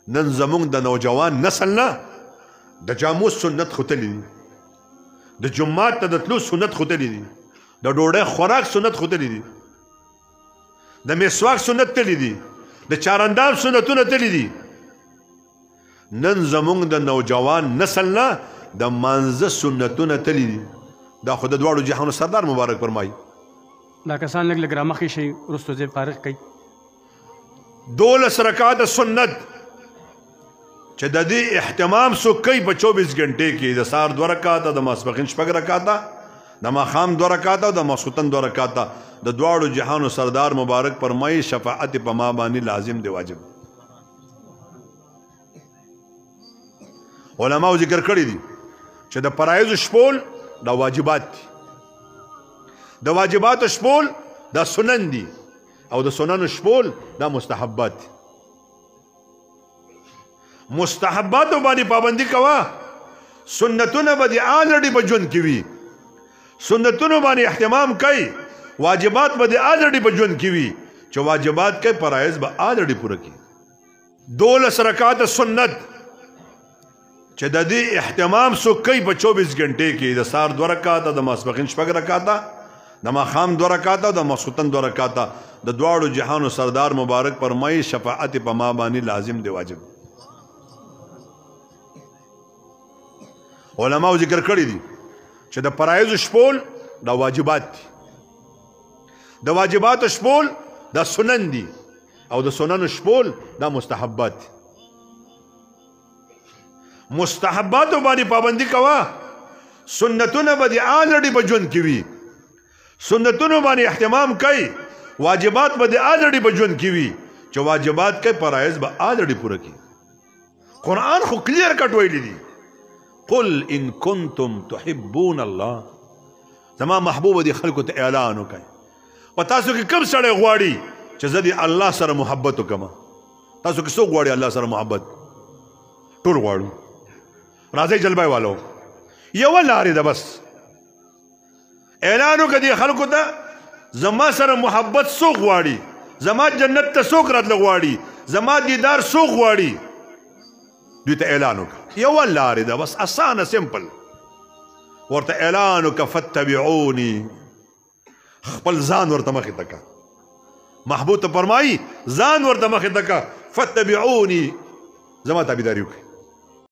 نن زمونږ د نوجوان نسل نه د جامو سنت ختلی دي، د جمعات ته د تلو سنت ختلی دي، د ډوډۍ خوراک سنت ختلی دي، د مسواک سنت تللی دي، د چارندام سنتونه تللی دي. نن زمونږ د نوجوان نسل نه د مانزه سنتونه تللی دي. دا خو د دواړو جهانو سردار مبارک فرمایي. دا کسان لږ لږ رامخې شي وروستو ځای فارغ کوي. 12 رکعاته سنت چې د دې اهتمام څوک کوي په 24 غنټې کې، د سهار 2 رکعاته، د ماسپښین 6 رکعاته، د ماښام 2 رکعاته او د ماسخوتن 2 رکعاته. د دواړو جهانو سردار مبارک فرمایي شفاعت په ما باندې لازم دی، واجب. علماو ذکر کړی دي چې د فرایض شپول دا واجبات دي، د واجبات شپول دا سنن دي، او د سنن شپول دا مستحبات دي. مستحباتو باندې پابندي کوه، سنتونه به دې آلرډي په ژوند کې وي، سنتونو باندې اهتمام کوي، واجبات به دې آلرډي په ژوند کې وي، چې واجبات کوي فرایض به آلرډي پوره کړي. 12 رکعاته سنت چې د دې اهتمام څوک کوي په 24 غنټې کې، د سهار 2 رکعاته، د ماسپښین 6 رکعاته، د ماښام 2 رکعاته او د ماسخوتن 2 رکعاته. د دواړو جهانو سردار مبارک فرمایي شفاعت په ما باندې لازم دی، واجب. علماو ذکر کړی دي چې د فرایض شپول دا واجبات دي، د واجبات شپول دا سنن دي، او د سنن شپول دا مستحبات دي. مستحباتو باندې پابندي کوه، سنتونه به دې آلرډي په ژوند کې وي، سنتونو باندې اهتمام کوي، واجبات به دې آلرډي په ژوند کې وي، چې واجبات کوي فرایض به آلرډي پوره کړي. قرآن خو کلیر کټ ویلی دي، قل ان کنتم تحبون الله. زما محبوب دي خلکو ته اعلان وکړي، په تاسو کې کوم سړی غواړي چې زه دې الله سره محبت وکړم؟ تاسو کې څوک غواړي الله سره محبت؟ ټول غواړو. راځئ جلبای والو، یوه لارې ده، بس اعلان وکړه دې خلکو ته زما سره محبت څوک غواړي، زما جنت ته څوک راتله غواړي، زما دیدار څوک غواړي. دوی ته اعلان وکړه، یوه لارې ده، بس اسانه سمپل. ورته اعلان وکړه فتبعوني، خپل ځان ورته مخې ته کړه. محبوب ته فرمایي ځان ورته مخې ته کړه، فتبعوني، زما تابعداري وکړئ.